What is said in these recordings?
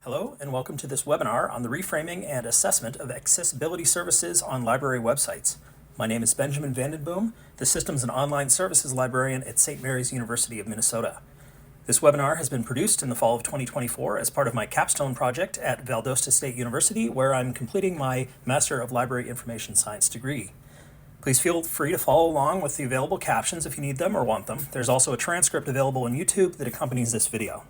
Hello and welcome to this webinar on the reframing and assessment of accessibility services on library websites. My name is Benjamin VandenBoom, the Systems and Online Services Librarian at St. Mary's University of Minnesota. This webinar has been produced in the fall of 2024 as part of my capstone project at Valdosta State University, where I'm completing my Master of Library Information Science degree. Please feel free to follow along with the available captions if you need them or want them. There's also a transcript available on YouTube that accompanies this video.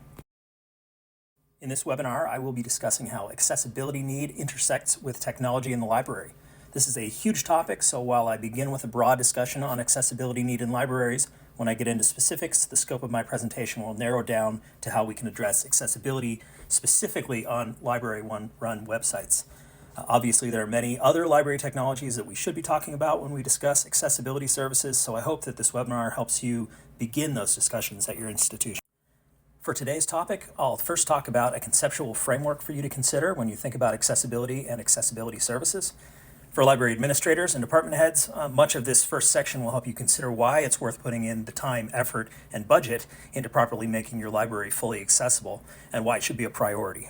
In this webinar, I will be discussing how accessibility need intersects with technology in the library. This is a huge topic, so while I begin with a broad discussion on accessibility need in libraries, when I get into specifics, the scope of my presentation will narrow down to how we can address accessibility specifically on library-run websites. Obviously, there are many other library technologies that we should be talking about when we discuss accessibility services, so I hope that this webinar helps you begin those discussions at your institution. For today's topic, I'll first talk about a conceptual framework for you to consider when you think about accessibility and accessibility services. For library administrators and department heads, much of this first section will help you consider why it's worth putting in the time, effort, and budget into properly making your library fully accessible and why it should be a priority.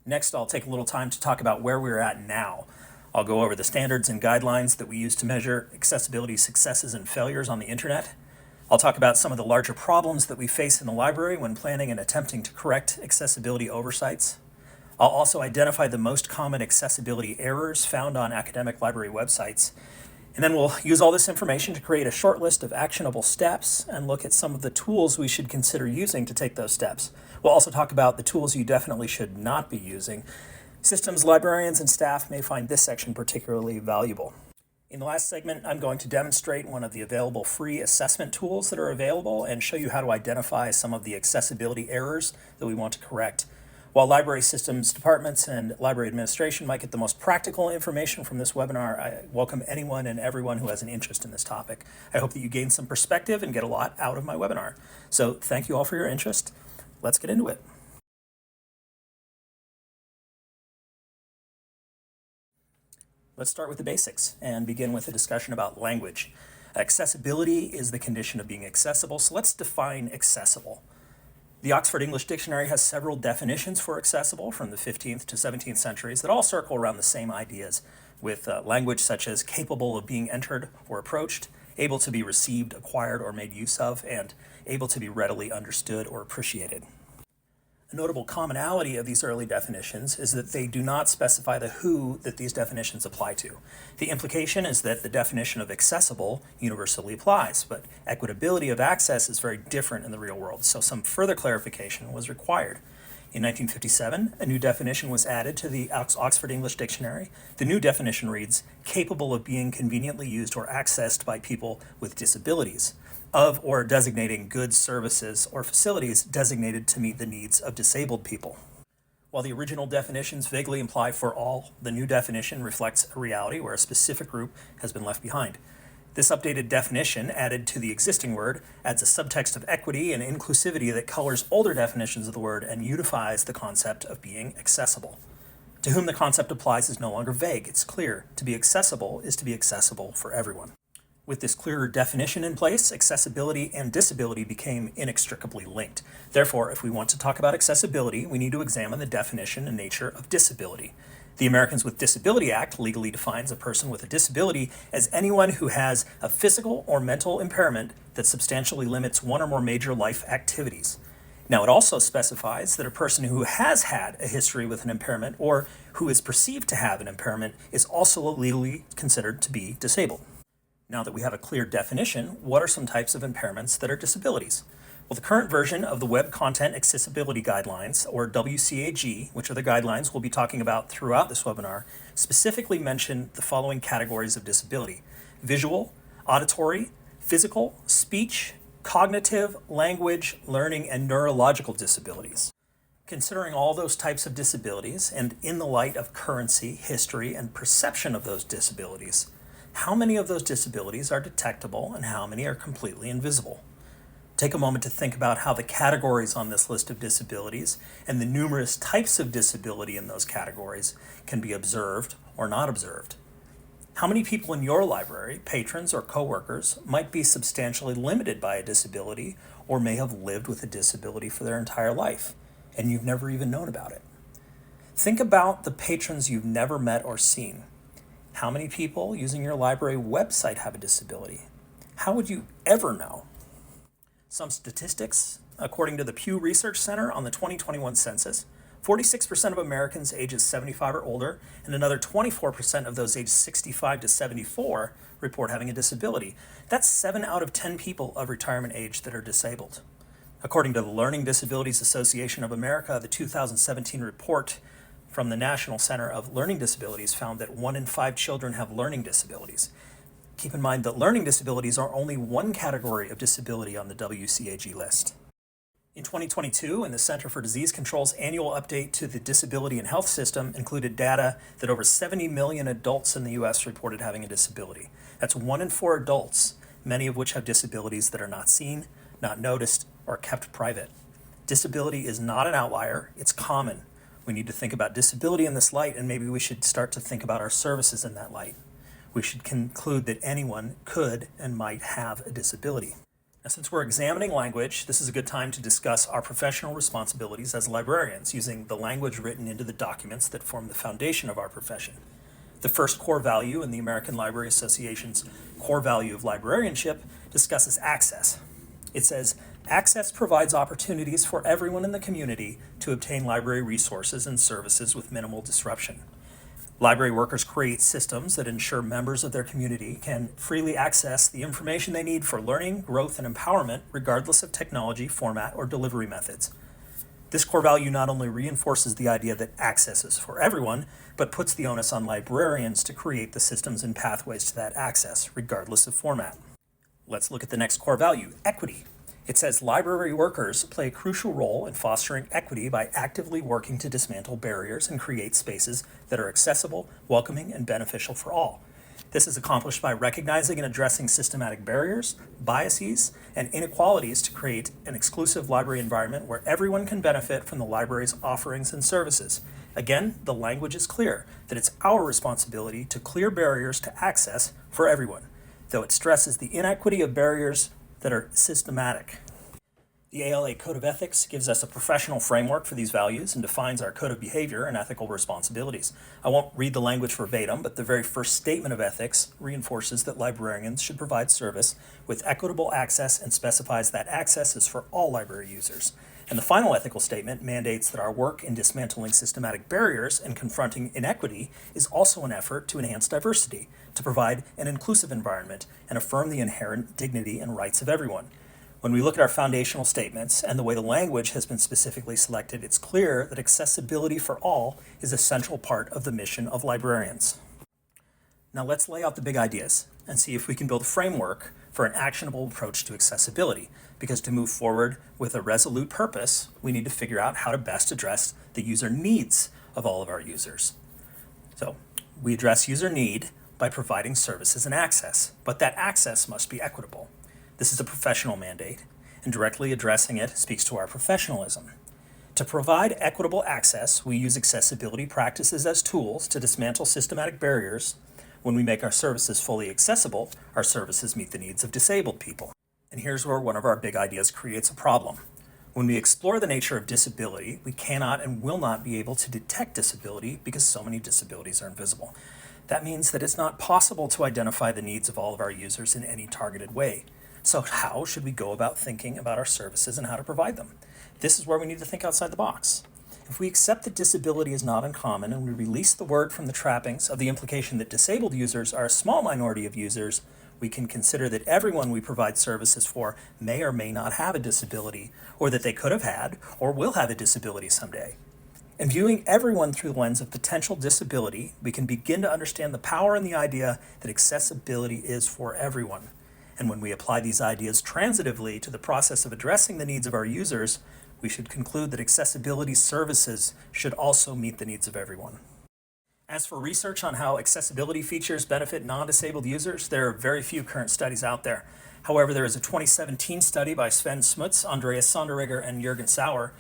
Next, I'll take a little time to talk about where we're at now. I'll go over the standards and guidelines that we use to measure accessibility successes and failures on the internet. I'll talk about some of the larger problems that we face in the library when planning and attempting to correct accessibility oversights. I'll also identify the most common accessibility errors found on academic library websites. And then we'll use all this information to create a short list of actionable steps and look at some of the tools we should consider using to take those steps. We'll also talk about the tools you definitely should not be using. Systems librarians and staff may find this section particularly valuable. In the last segment, I'm going to demonstrate one of the available free assessment tools that are available and show you how to identify some of the accessibility errors that we want to correct. While library systems departments and library administration might get the most practical information from this webinar, I welcome anyone and everyone who has an interest in this topic. I hope that you gain some perspective and get a lot out of my webinar. So thank you all for your interest. Let's get into it. Let's start with the basics and begin with a discussion about language. Accessibility is the condition of being accessible, so let's define accessible. The Oxford English Dictionary has several definitions for accessible from the 15th to 17th centuries that all circle around the same ideas, with language such as capable of being entered or approached, able to be received, acquired, or made use of, and able to be readily understood or appreciated. A notable commonality of these early definitions is that they do not specify the who that these definitions apply to. The implication is that the definition of accessible universally applies, but equitability of access is very different in the real world, so some further clarification was required. In 1957, a new definition was added to the Oxford English Dictionary. The new definition reads, capable of being conveniently used or accessed by people with disabilities, of or designating goods, services, or facilities designated to meet the needs of disabled people. While the original definitions vaguely imply for all, the new definition reflects a reality where a specific group has been left behind. This updated definition, added to the existing word, adds a subtext of equity and inclusivity that colors older definitions of the word and unifies the concept of being accessible. To whom the concept applies is no longer vague, it's clear. To be accessible is to be accessible for everyone. With this clearer definition in place, accessibility and disability became inextricably linked. Therefore, if we want to talk about accessibility, we need to examine the definition and nature of disability. The Americans with Disability Act legally defines a person with a disability as anyone who has a physical or mental impairment that substantially limits one or more major life activities. Now, it also specifies that a person who has had a history with an impairment or who is perceived to have an impairment is also legally considered to be disabled. Now that we have a clear definition, what are some types of impairments that are disabilities? Well, the current version of the Web Content Accessibility Guidelines, or WCAG, which are the guidelines we'll be talking about throughout this webinar, specifically mention the following categories of disability: visual, auditory, physical, speech, cognitive, language, learning, and neurological disabilities. Considering all those types of disabilities, and in the light of currency, history, and perception of those disabilities, how many of those disabilities are detectable and how many are completely invisible? Take a moment to think about how the categories on this list of disabilities and the numerous types of disability in those categories can be observed or not observed. How many people in your library, patrons or coworkers, might be substantially limited by a disability or may have lived with a disability for their entire life? and you've never even known about it. Think about the patrons you've never met or seen. How many people using your library website have a disability? How would you ever know? Some statistics. According to the Pew Research Center on the 2021 census, 46% of Americans ages 75 or older, and another 24% of those aged 65 to 74 report having a disability. That's 7 out of 10 people of retirement age that are disabled. According to the Learning Disabilities Association of America, the 2017 report from the National Center of Learning Disabilities found that 1 in 5 children have learning disabilities. Keep in mind that learning disabilities are only one category of disability on the WCAG list. In 2022, in the Center for Disease Control's annual update to the Disability and Health System included data that over 70 million adults in the U.S. reported having a disability. That's 1 in 4 adults, many of which have disabilities that are not seen, not noticed, or kept private. Disability is not an outlier, it's common. We need to think about disability in this light, and maybe we should start to think about our services in that light. We should conclude that anyone could and might have a disability. Now, since we're examining language, this is a good time to discuss our professional responsibilities as librarians using the language written into the documents that form the foundation of our profession. The first core value in the American Library Association's core value of librarianship discusses access. It says, access provides opportunities for everyone in the community to obtain library resources and services with minimal disruption. Library workers create systems that ensure members of their community can freely access the information they need for learning, growth, and empowerment, regardless of technology, format, or delivery methods. This core value not only reinforces the idea that access is for everyone, but puts the onus on librarians to create the systems and pathways to that access, regardless of format. Let's look at the next core value, equity. It says library workers play a crucial role in fostering equity by actively working to dismantle barriers and create spaces that are accessible, welcoming, and beneficial for all. This is accomplished by recognizing and addressing systematic barriers, biases, and inequalities to create an exclusive library environment where everyone can benefit from the library's offerings and services. Again, the language is clear that it's our responsibility to clear barriers to access for everyone, though it stresses the inequity of barriers that are systematic. The ALA Code of Ethics gives us a professional framework for these values and defines our code of behavior and ethical responsibilities. I won't read the language verbatim, but the very first statement of ethics reinforces that librarians should provide service with equitable access and specifies that access is for all library users. And the final ethical statement mandates that our work in dismantling systematic barriers and confronting inequity is also an effort to enhance diversity, to provide an inclusive environment, and affirm the inherent dignity and rights of everyone. When we look at our foundational statements and the way the language has been specifically selected, it's clear that accessibility for all is a central part of the mission of librarians. Now let's lay out the big ideas and see if we can build a framework for an actionable approach to accessibility, because to move forward with a resolute purpose, we need to figure out how to best address the user needs of all of our users. So we address user need by providing services and access, but that access must be equitable. This is a professional mandate, and directly addressing it speaks to our professionalism. To provide equitable access, we use accessibility practices as tools to dismantle systematic barriers. When we make our services fully accessible, our services meet the needs of disabled people. And here's where one of our big ideas creates a problem. When we explore the nature of disability, we cannot and will not be able to detect disability because so many disabilities are invisible. That means that it's not possible to identify the needs of all of our users in any targeted way. So how should we go about thinking about our services and how to provide them? This is where we need to think outside the box. If we accept that disability is not uncommon and we release the word from the trappings of the implication that disabled users are a small minority of users, we can consider that everyone we provide services for may or may not have a disability, or that they could have had or will have a disability someday. In viewing everyone through the lens of potential disability, we can begin to understand the power in the idea that accessibility is for everyone. And when we apply these ideas transitively to the process of addressing the needs of our users, we should conclude that accessibility services should also meet the needs of everyone. As for research on how accessibility features benefit non-disabled users, there are very few current studies out there. However, there is a 2017 study by Sven Smuts, Andreas Sonderegger, and Jürgen Sauer.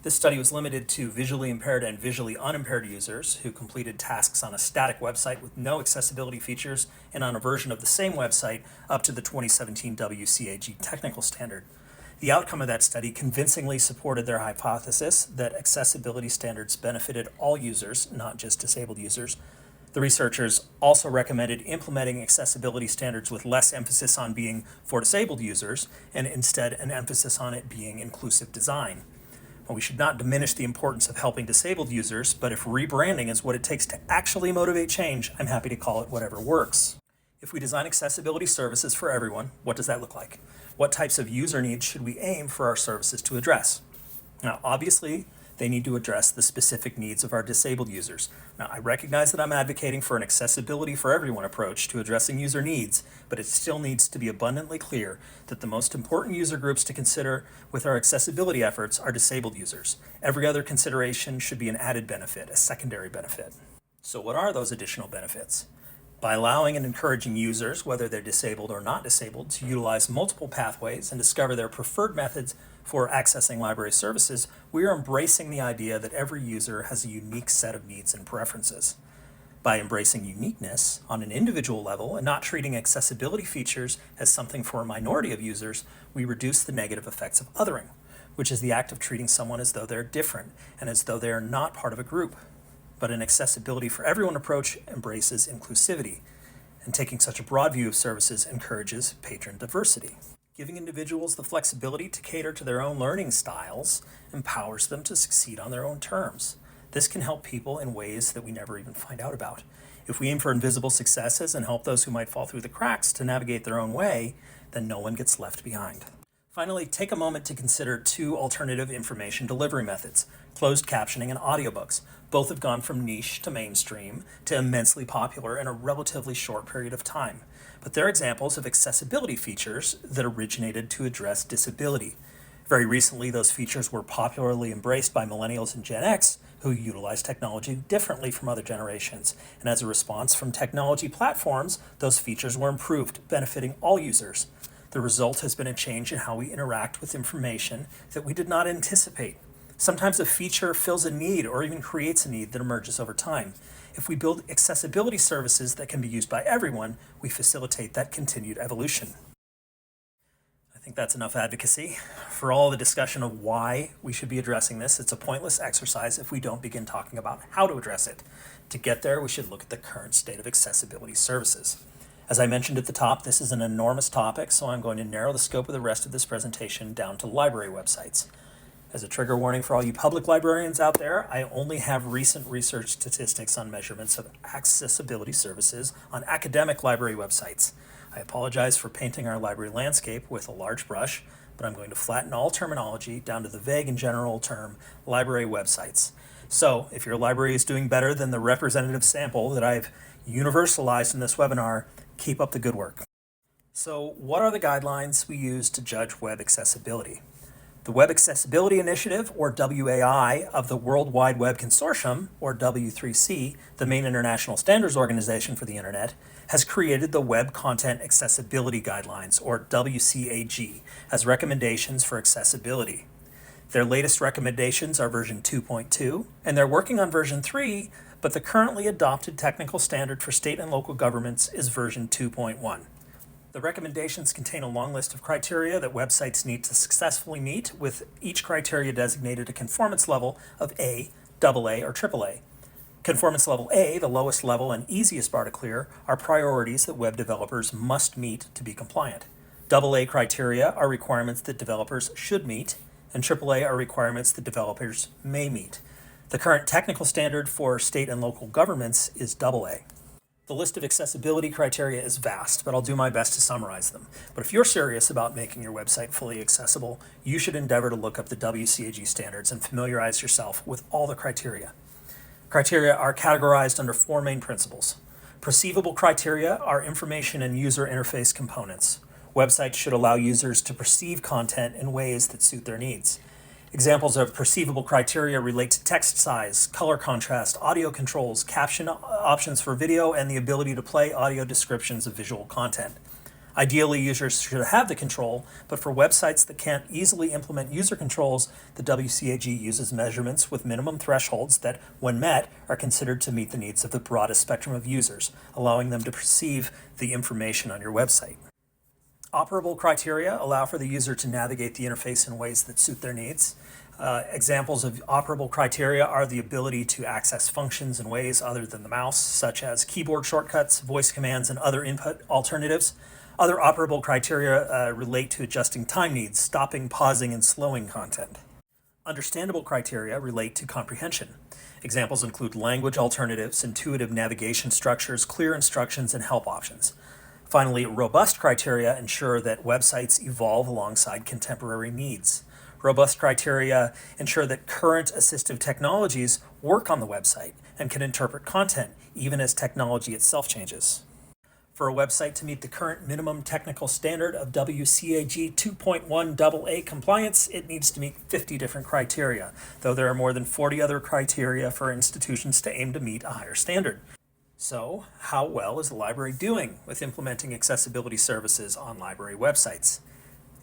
This study was limited to visually impaired and visually unimpaired users who completed tasks on a static website with no accessibility features and on a version of the same website up to the 2017 WCAG technical standard. The outcome of that study convincingly supported their hypothesis that accessibility standards benefited all users, not just disabled users. The researchers also recommended implementing accessibility standards with less emphasis on being for disabled users and instead an emphasis on it being inclusive design. Well, we should not diminish the importance of helping disabled users, but if rebranding is what it takes to actually motivate change, I'm happy to call it whatever works. If we design accessibility services for everyone, what does that look like? What types of user needs should we aim for our services to address? Now, obviously, they need to address the specific needs of our disabled users. Now, I recognize that I'm advocating for an accessibility for everyone approach to addressing user needs, but it still needs to be abundantly clear that the most important user groups to consider with our accessibility efforts are disabled users. Every other consideration should be an added benefit, a secondary benefit. So what are those additional benefits? By allowing and encouraging users, whether they're disabled or not disabled, to utilize multiple pathways and discover their preferred methods for accessing library services, we are embracing the idea that every user has a unique set of needs and preferences. By embracing uniqueness on an individual level and not treating accessibility features as something for a minority of users, we reduce the negative effects of othering, which is the act of treating someone as though they're different and as though they are not part of a group. But an accessibility for everyone approach embraces inclusivity, and taking such a broad view of services encourages patron diversity. Giving individuals the flexibility to cater to their own learning styles empowers them to succeed on their own terms. This can help people in ways that we never even find out about. If we aim for invisible successes and help those who might fall through the cracks to navigate their own way, then no one gets left behind. Finally, take a moment to consider two alternative information delivery methods, closed captioning and audiobooks. Both have gone from niche to mainstream to immensely popular in a relatively short period of time. But they're examples of accessibility features that originated to address disability. Very recently, those features were popularly embraced by millennials and Gen X, who utilize technology differently from other generations. And as a response from technology platforms, those features were improved, benefiting all users. The result has been a change in how we interact with information that we did not anticipate. Sometimes a feature fills a need or even creates a need that emerges over time. If we build accessibility services that can be used by everyone, we facilitate that continued evolution. I think that's enough advocacy. For all the discussion of why we should be addressing this, it's a pointless exercise if we don't begin talking about how to address it. To get there, we should look at the current state of accessibility services. As I mentioned at the top, this is an enormous topic, so I'm going to narrow the scope of the rest of this presentation down to library websites. As a trigger warning for all you public librarians out there, I only have recent research statistics on measurements of accessibility services on academic library websites. I apologize for painting our library landscape with a large brush, but I'm going to flatten all terminology down to the vague and general term library websites. So if your library is doing better than the representative sample that I've universalized in this webinar, keep up the good work. So what are the guidelines we use to judge web accessibility? The Web Accessibility Initiative, or WAI, of the World Wide Web Consortium, or W3C, the main international standards organization for the Internet, has created the Web Content Accessibility Guidelines, or WCAG, as recommendations for accessibility. Their latest recommendations are version 2.2, and they're working on version 3, but the currently adopted technical standard for state and local governments is version 2.1. The recommendations contain a long list of criteria that websites need to successfully meet, with each criteria designated a conformance level of A, AA, or AAA. Conformance level A, the lowest level and easiest bar to clear, are priorities that web developers must meet to be compliant. AA criteria are requirements that developers should meet, and AAA are requirements that developers may meet. The current technical standard for state and local governments is AA. The list of accessibility criteria is vast, but I'll do my best to summarize them. But if you're serious about making your website fully accessible, you should endeavor to look up the WCAG standards and familiarize yourself with all the criteria. Criteria are categorized under four main principles. Perceivable criteria are information and user interface components. Websites should allow users to perceive content in ways that suit their needs. Examples of perceivable criteria relate to text size, color contrast, audio controls, caption options for video, and the ability to play audio descriptions of visual content. Ideally, users should have the control, but for websites that can't easily implement user controls, the WCAG uses measurements with minimum thresholds that, when met, are considered to meet the needs of the broadest spectrum of users, allowing them to perceive the information on your website. Operable criteria allow for the user to navigate the interface in ways that suit their needs. Examples of operable criteria are the ability to access functions in ways other than the mouse, such as keyboard shortcuts, voice commands, and other input alternatives. Other operable criteria relate to adjusting time needs, stopping, pausing, and slowing content. Understandable criteria relate to comprehension. Examples include language alternatives, intuitive navigation structures, clear instructions, and help options. Finally, robust criteria ensure that websites evolve alongside contemporary needs. Robust criteria ensure that current assistive technologies work on the website and can interpret content, even as technology itself changes. For a website to meet the current minimum technical standard of WCAG 2.1 AA compliance, it needs to meet 50 different criteria, though there are more than 40 other criteria for institutions to aim to meet a higher standard. So, how well is the library doing with implementing accessibility services on library websites?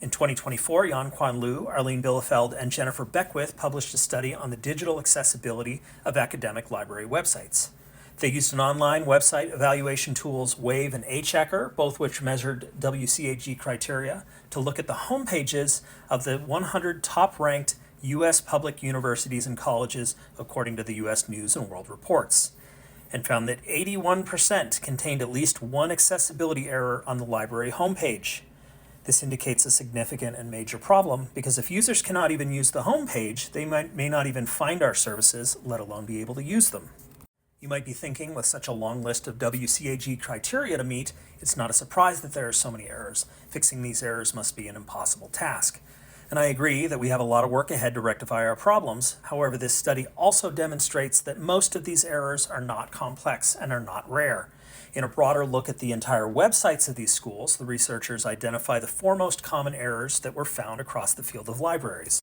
In 2024, Jan Quan Liu, Arlene Bielefeld, and Jennifer Beckwith published a study on the digital accessibility of academic library websites. They used an online website evaluation tools Wave and HChecker, both which measured WCAG criteria, to look at the homepages of the 100 top-ranked U.S. public universities and colleges according to the U.S. News and World Reports, and found that 81% contained at least one accessibility error on the library homepage. This indicates a significant and major problem because if users cannot even use the homepage, they may not even find our services, let alone be able to use them. You might be thinking, with such a long list of WCAG criteria to meet, it's not a surprise that there are so many errors. Fixing these errors must be an impossible task. And I agree that we have a lot of work ahead to rectify our problems. However, this study also demonstrates that most of these errors are not complex and are not rare. In a broader look at the entire websites of these schools, the researchers identify the four most common errors that were found across the field of libraries.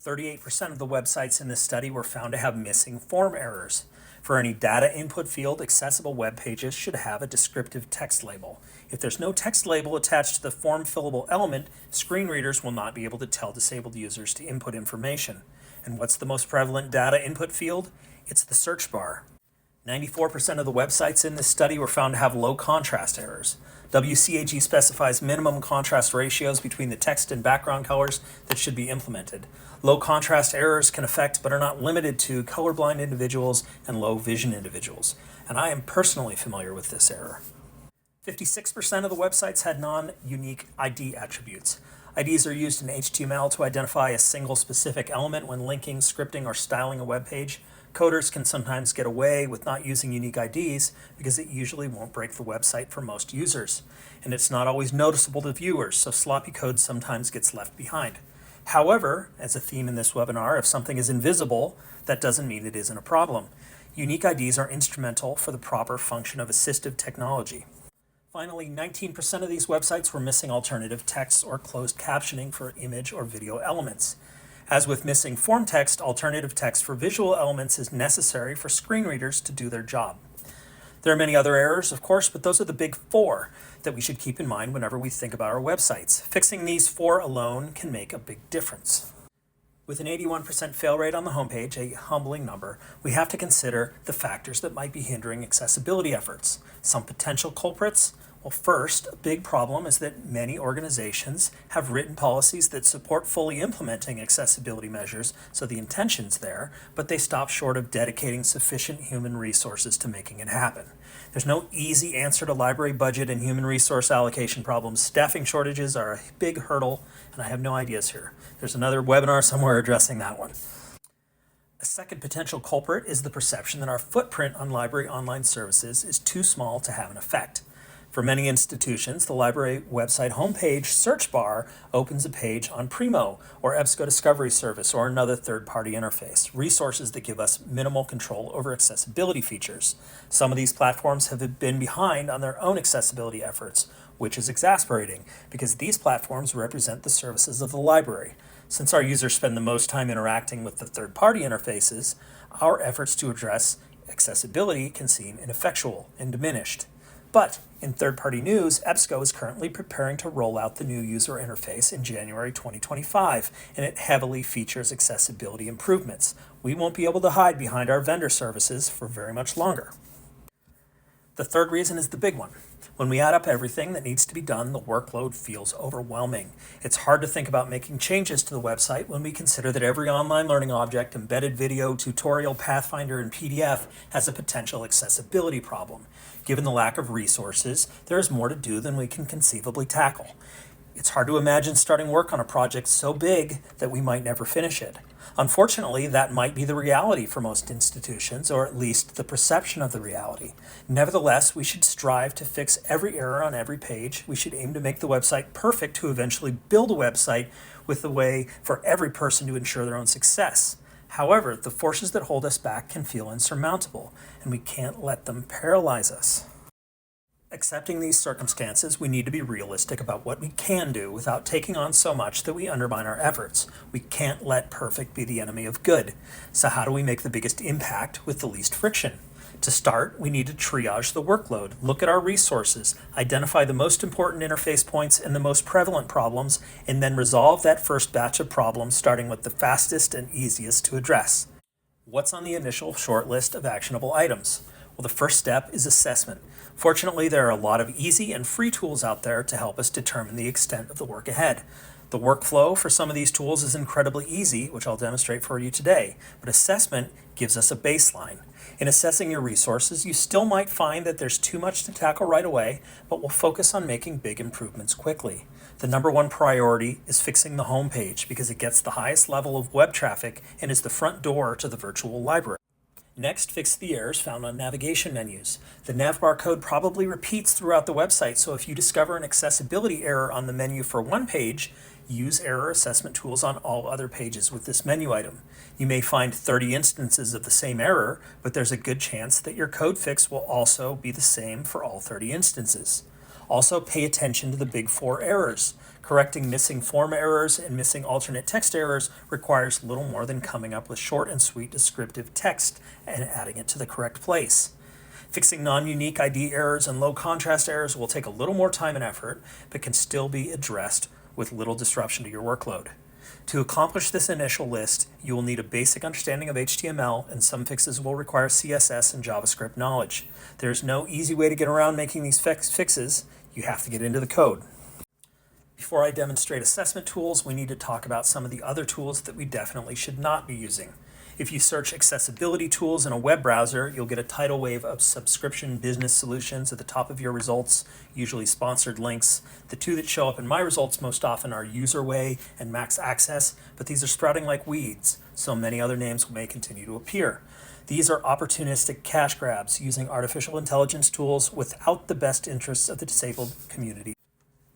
38% of the websites in this study were found to have missing form errors. For any data input field, accessible web pages should have a descriptive text label. If there's no text label attached to the form fillable element, screen readers will not be able to tell disabled users to input information. And what's the most prevalent data input field? It's the search bar. 94% of the websites in this study were found to have low contrast errors. WCAG specifies minimum contrast ratios between the text and background colors that should be implemented. Low contrast errors can affect, but are not limited to, colorblind individuals and low vision individuals. And I am personally familiar with this error. 56% of the websites had non-unique ID attributes. IDs are used in HTML to identify a single specific element when linking, scripting, or styling a web page. Coders can sometimes get away with not using unique IDs because it usually won't break the website for most users. And it's not always noticeable to viewers, so sloppy code sometimes gets left behind. However, as a theme in this webinar, if something is invisible, that doesn't mean it isn't a problem. Unique IDs are instrumental for the proper function of assistive technology. Finally, 19% of these websites were missing alternative text or closed captioning for image or video elements. As with missing form text, alternative text for visual elements is necessary for screen readers to do their job. There are many other errors, of course, but those are the big four that we should keep in mind whenever we think about our websites. Fixing these four alone can make a big difference. With an 81% fail rate on the homepage, a humbling number, we have to consider the factors that might be hindering accessibility efforts. Some potential culprits. Well, first, a big problem is that many organizations have written policies that support fully implementing accessibility measures, so the intention's there, but they stop short of dedicating sufficient human resources to making it happen. There's no easy answer to library budget and human resource allocation problems. Staffing shortages are a big hurdle, and I have no ideas here. There's another webinar somewhere addressing that one. A second potential culprit is the perception that our footprint on library online services is too small to have an effect. For many institutions, the library website homepage search bar opens a page on Primo or EBSCO Discovery Service or another third-party interface, resources that give us minimal control over accessibility features. Some of these platforms have been behind on their own accessibility efforts, which is exasperating because these platforms represent the services of the library. Since our users spend the most time interacting with the third-party interfaces, our efforts to address accessibility can seem ineffectual and diminished. But in third-party news, EBSCO is currently preparing to roll out the new user interface in January 2025, and it heavily features accessibility improvements. We won't be able to hide behind our vendor services for very much longer. The third reason is the big one. When we add up everything that needs to be done, the workload feels overwhelming. It's hard to think about making changes to the website when we consider that every online learning object, embedded video, tutorial, Pathfinder, and PDF has a potential accessibility problem. Given the lack of resources, there is more to do than we can conceivably tackle. It's hard to imagine starting work on a project so big that we might never finish it. Unfortunately, that might be the reality for most institutions, or at least the perception of the reality. Nevertheless, we should strive to fix every error on every page. We should aim to make the website perfect to eventually build a website with a way for every person to ensure their own success. However, the forces that hold us back can feel insurmountable, and we can't let them paralyze us. Accepting these circumstances, we need to be realistic about what we can do without taking on so much that we undermine our efforts. We can't let perfect be the enemy of good. So how do we make the biggest impact with the least friction? To start, we need to triage the workload, look at our resources, identify the most important interface points and the most prevalent problems, and then resolve that first batch of problems, starting with the fastest and easiest to address. What's on the initial short list of actionable items? Well, the first step is assessment. Fortunately, there are a lot of easy and free tools out there to help us determine the extent of the work ahead. The workflow for some of these tools is incredibly easy, which I'll demonstrate for you today, but assessment gives us a baseline. In assessing your resources, you still might find that there's too much to tackle right away, but we'll focus on making big improvements quickly. The number one priority is fixing the home page because it gets the highest level of web traffic and is the front door to the virtual library. Next, fix the errors found on navigation menus. The navbar code probably repeats throughout the website, so if you discover an accessibility error on the menu for one page, use error assessment tools on all other pages with this menu item. You may find 30 instances of the same error, but there's a good chance that your code fix will also be the same for all 30 instances. Also, pay attention to the big four errors. Correcting missing form errors and missing alternate text errors requires little more than coming up with short and sweet descriptive text and adding it to the correct place. Fixing non-unique ID errors and low contrast errors will take a little more time and effort, but can still be addressed with little disruption to your workload. To accomplish this initial list, you will need a basic understanding of HTML, and some fixes will require CSS and JavaScript knowledge. There's no easy way to get around making these fixes. You have to get into the code. Before I demonstrate assessment tools, we need to talk about some of the other tools that we definitely should not be using. If you search accessibility tools in a web browser, you'll get a tidal wave of subscription business solutions at the top of your results, usually sponsored links. The two that show up in my results most often are UserWay and Max Access, but these are sprouting like weeds, so many other names may continue to appear. These are opportunistic cash grabs using artificial intelligence tools without the best interests of the disabled community.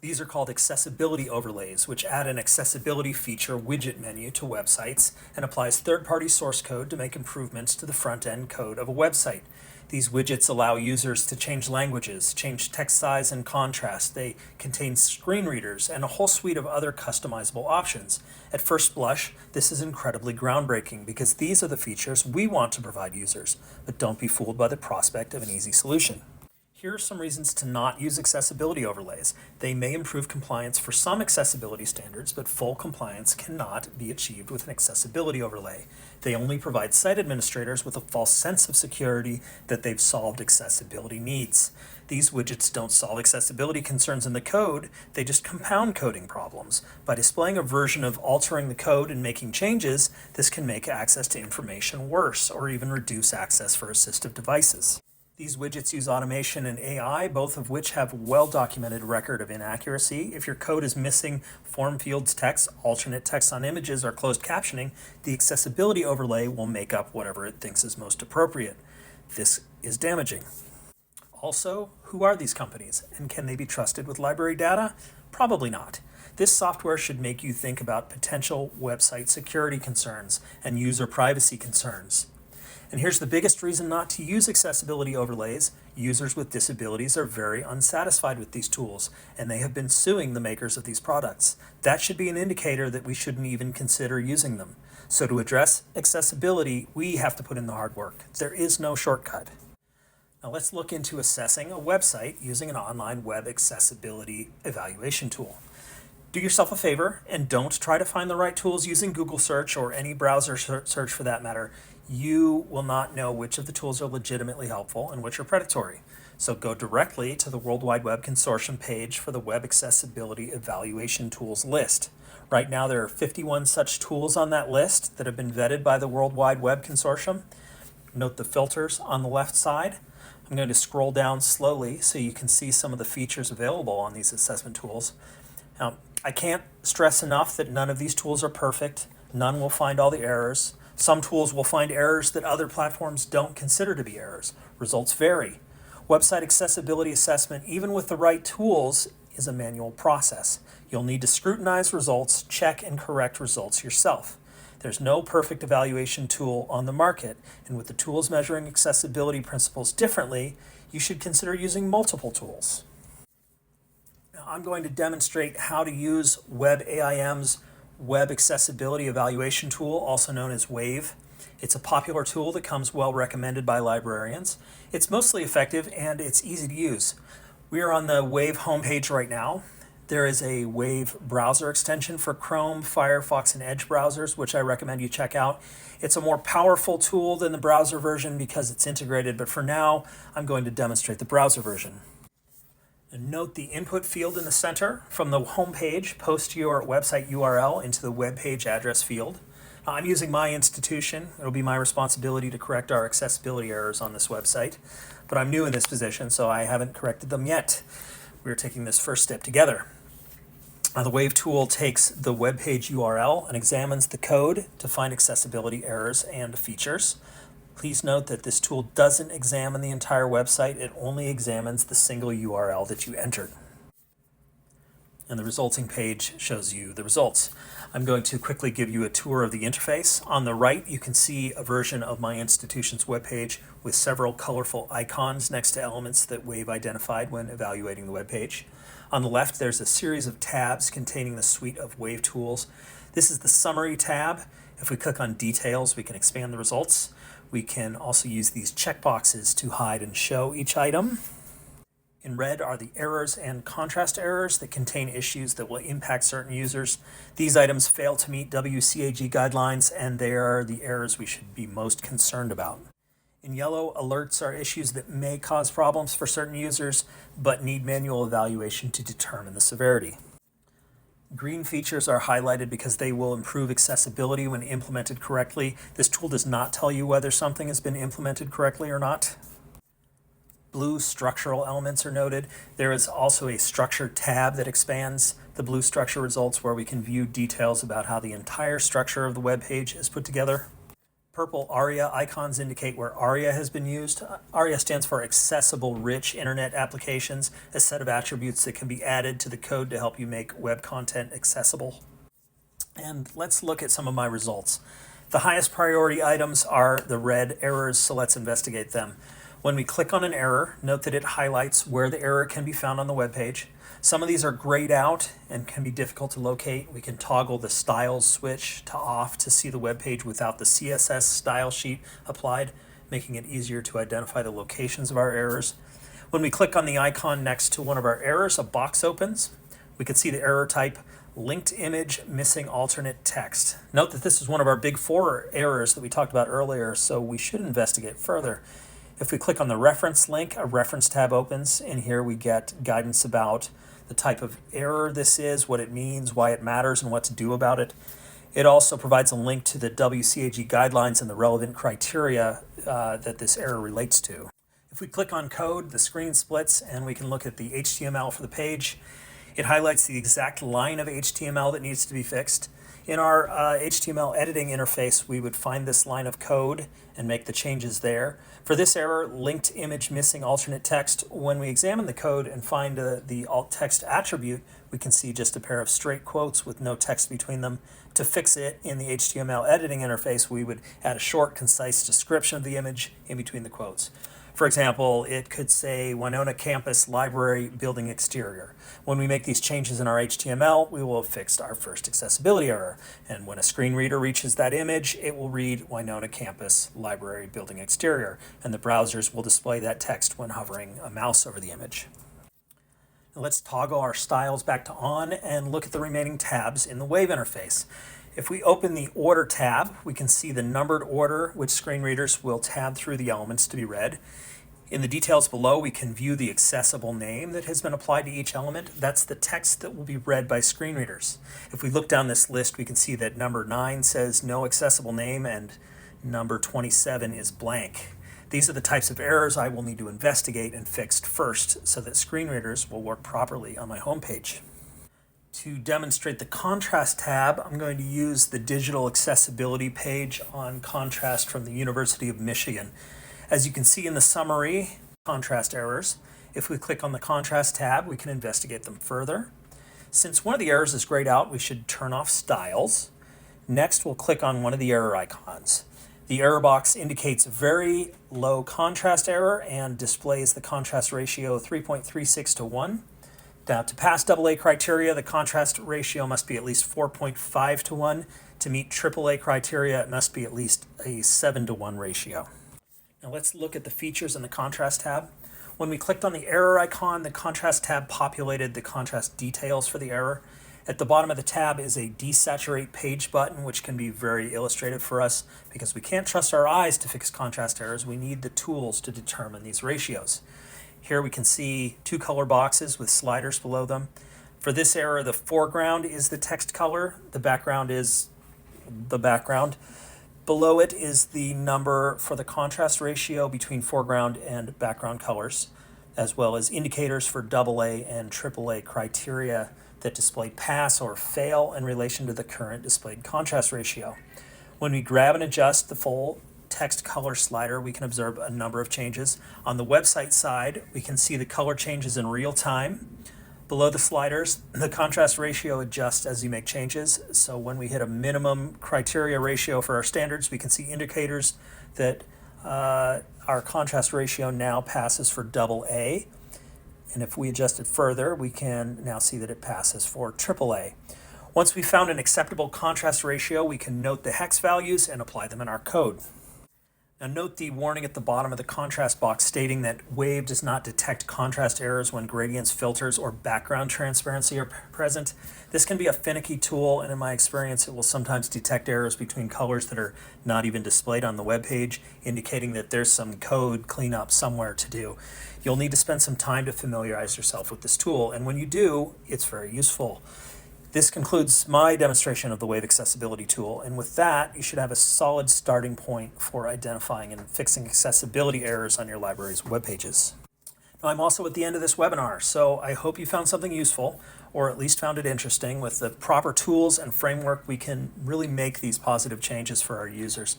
These are called accessibility overlays, which add an accessibility feature widget menu to websites and applies third-party source code to make improvements to the front-end code of a website. These widgets allow users to change languages, change text size and contrast. They contain screen readers and a whole suite of other customizable options. At first blush, this is incredibly groundbreaking because these are the features we want to provide users, but don't be fooled by the prospect of an easy solution. Here are some reasons to not use accessibility overlays. They may improve compliance for some accessibility standards, but full compliance cannot be achieved with an accessibility overlay. They only provide site administrators with a false sense of security that they've solved accessibility needs. These widgets don't solve accessibility concerns in the code, they just compound coding problems. By displaying a version of altering the code and making changes, this can make access to information worse or even reduce access for assistive devices. These widgets use automation and AI, both of which have well-documented record of inaccuracy. If your code is missing form fields text, alternate text on images, or closed captioning, the accessibility overlay will make up whatever it thinks is most appropriate. This is damaging. Also, who are these companies, and can they be trusted with library data? Probably not. This software should make you think about potential website security concerns and user privacy concerns. And here's the biggest reason not to use accessibility overlays. Users with disabilities are very unsatisfied with these tools, and they have been suing the makers of these products. That should be an indicator that we shouldn't even consider using them. So to address accessibility, we have to put in the hard work. There is no shortcut. Now let's look into assessing a website using an online web accessibility evaluation tool. Do yourself a favor and don't try to find the right tools using Google search or any browser search for that matter. you will not know which of the tools are legitimately helpful and which are predatory. So go directly to the World Wide Web Consortium page for the Web Accessibility Evaluation Tools list. Right now there are 51 such tools on that list that have been vetted by the World Wide Web Consortium. Note the filters on the left side. I'm going to scroll down slowly so you can see some of the features available on these assessment tools. Now, I can't stress enough that none of these tools are perfect. None will find all the errors. Some tools will find errors that other platforms don't consider to be errors. Results vary. Website accessibility assessment, even with the right tools, is a manual process. You'll need to scrutinize results, check and correct results yourself. There's no perfect evaluation tool on the market, and with the tools measuring accessibility principles differently, you should consider using multiple tools. Now, I'm going to demonstrate how to use WebAIM's Web Accessibility Evaluation Tool, also known as WAVE. It's a popular tool that comes well recommended by librarians. It's mostly effective and it's easy to use. We are on the WAVE homepage right now. There is a WAVE browser extension for Chrome, Firefox, and Edge browsers, which I recommend you check out. It's a more powerful tool than the browser version because it's integrated, but for now, I'm going to demonstrate the browser version. And note the input field in the center. From the homepage, post your website URL into the web page address field. I'm using my institution. It'll be my responsibility to correct our accessibility errors on this website, but I'm new in this position, so I haven't corrected them yet. We're taking this first step together. The WAVE tool takes the web page URL and examines the code to find accessibility errors and features. Please note that this tool doesn't examine the entire website. It only examines the single URL that you entered. And the resulting page shows you the results. I'm going to quickly give you a tour of the interface. On the right, you can see a version of my institution's webpage with several colorful icons next to elements that WAVE identified when evaluating the webpage. On the left, there's a series of tabs containing the suite of WAVE tools. This is the Summary tab. If we click on Details, we can expand the results. We can also use these checkboxes to hide and show each item. In red are the errors and contrast errors that contain issues that will impact certain users. These items fail to meet WCAG guidelines, and they are the errors we should be most concerned about. In yellow, alerts are issues that may cause problems for certain users, but need manual evaluation to determine the severity. Green features are highlighted because they will improve accessibility when implemented correctly. This tool does not tell you whether something has been implemented correctly or not. Blue structural elements are noted. There is also a structure tab that expands the blue structure results where we can view details about how the entire structure of the web page is put together. Purple ARIA icons indicate where ARIA has been used. ARIA stands for Accessible Rich Internet Applications, a set of attributes that can be added to the code to help you make web content accessible. And let's look at some of my results. The highest priority items are the red errors, so let's investigate them. When we click on an error, note that it highlights where the error can be found on the web page. Some of these are grayed out and can be difficult to locate. We can toggle the styles switch to off to see the web page without the CSS style sheet applied, making it easier to identify the locations of our errors. When we click on the icon next to one of our errors, a box opens. We can see the error type, linked image missing alternate text. Note that this is one of our big 4 errors that we talked about earlier, so we should investigate further. If we click on the reference link, a reference tab opens. In here we get guidance about the type of error this is, what it means, why it matters, and what to do about it. It also provides a link to the WCAG guidelines and the relevant criteria that this error relates to. If we click on code, the screen splits and we can look at the HTML for the page. It highlights the exact line of HTML that needs to be fixed. In our HTML editing interface, we would find this line of code and make the changes there. For this error, linked image missing alternate text, when we examine the code and find the alt text attribute, we can see just a pair of straight quotes with no text between them. To fix it in the HTML editing interface, we would add a short, concise description of the image in between the quotes. For example, it could say Winona Campus Library Building Exterior. When we make these changes in our HTML, we will have fixed our first accessibility error. And when a screen reader reaches that image, it will read Winona Campus Library Building Exterior, and the browsers will display that text when hovering a mouse over the image. Now let's toggle our styles back to on and look at the remaining tabs in the WAVE interface. If we open the Order tab, we can see the numbered order which screen readers will tab through the elements to be read. In the details below, we can view the accessible name that has been applied to each element. That's the text that will be read by screen readers. If we look down this list, we can see that number 9 says no accessible name and number 27 is blank. These are the types of errors I will need to investigate and fix first so that screen readers will work properly on my homepage. To demonstrate the Contrast tab, I'm going to use the digital accessibility page on Contrast from the University of Michigan. As you can see in the summary, contrast errors, if we click on the Contrast tab, we can investigate them further. Since one of the errors is grayed out, we should turn off styles. Next, we'll click on one of the error icons. The error box indicates very low contrast error and displays the contrast ratio 3.36 to 1. Now, to pass AA criteria, the contrast ratio must be at least 4.5 to 1. To meet AAA criteria, it must be at least a 7 to 1 ratio. Now let's look at the features in the Contrast tab. When we clicked on the error icon, the Contrast tab populated the contrast details for the error. At the bottom of the tab is a desaturate page button, which can be very illustrative for us because we can't trust our eyes to fix contrast errors. We need the tools to determine these ratios. Here we can see 2 color boxes with sliders below them. For this error, the foreground is the text color, the background is the background. Below it is the number for the contrast ratio between foreground and background colors, as well as indicators for AA and AAA criteria that display pass or fail in relation to the current displayed contrast ratio. When we grab and adjust the full text color slider, we can observe a number of changes. On the website side, we can see the color changes in real time. Below the sliders, the contrast ratio adjusts as you make changes. So when we hit a minimum criteria ratio for our standards, we can see indicators that our contrast ratio now passes for AA. And if we adjust it further, we can now see that it passes for AAA. Once we've found an acceptable contrast ratio, we can note the hex values and apply them in our code. Now note the warning at the bottom of the contrast box stating that Wave does not detect contrast errors when gradients, filters, or background transparency are present. This can be a finicky tool, and in my experience, it will sometimes detect errors between colors that are not even displayed on the web page, indicating that there's some code cleanup somewhere to do. You'll need to spend some time to familiarize yourself with this tool, and when you do, it's very useful. This concludes my demonstration of the Wave Accessibility tool, and with that, you should have a solid starting point for identifying and fixing accessibility errors on your library's web pages. Now, I'm also at the end of this webinar, so I hope you found something useful, or at least found it interesting. With the proper tools and framework, we can really make these positive changes for our users.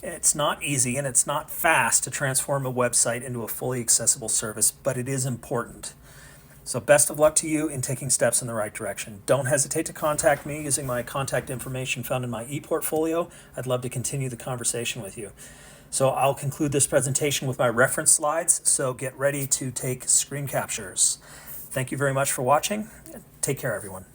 It's not easy and it's not fast to transform a website into a fully accessible service, but it is important. So best of luck to you in taking steps in the right direction. Don't hesitate to contact me using my contact information found in my ePortfolio. I'd love to continue the conversation with you. So I'll conclude this presentation with my reference slides, so get ready to take screen captures. Thank you very much for watching. Take care, everyone.